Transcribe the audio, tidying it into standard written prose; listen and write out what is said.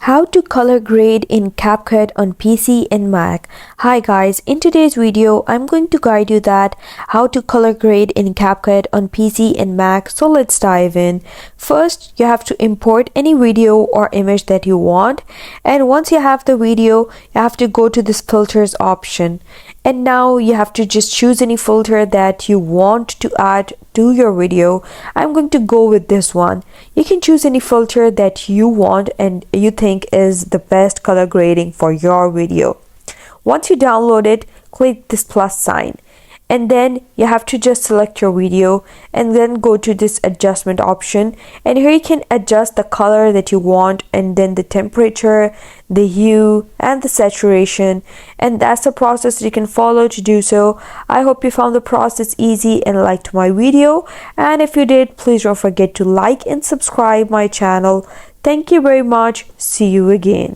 How to color grade in Capcut on PC and Mac. Hi guys, in today's video I'm going to guide you that how to color grade in Capcut on PC and Mac. So let's dive in. First, you have to import any video or image that you want, and once you have the video, you have to go to this filters option. And now you have to just choose any filter that you want to add to your video. I'm going to go with this one. You can choose any filter that you want and you think is the best color grading for your video. Once you download it, click this plus sign. And then you have to just select your video and then go to this adjustment option, and here you can adjust the color that you want, and then the temperature, the hue, and the saturation. And that's the process you can follow to do so. I hope you found the process easy and liked my video, and if you did, please don't forget to like and subscribe my channel. Thank you very much. See you again.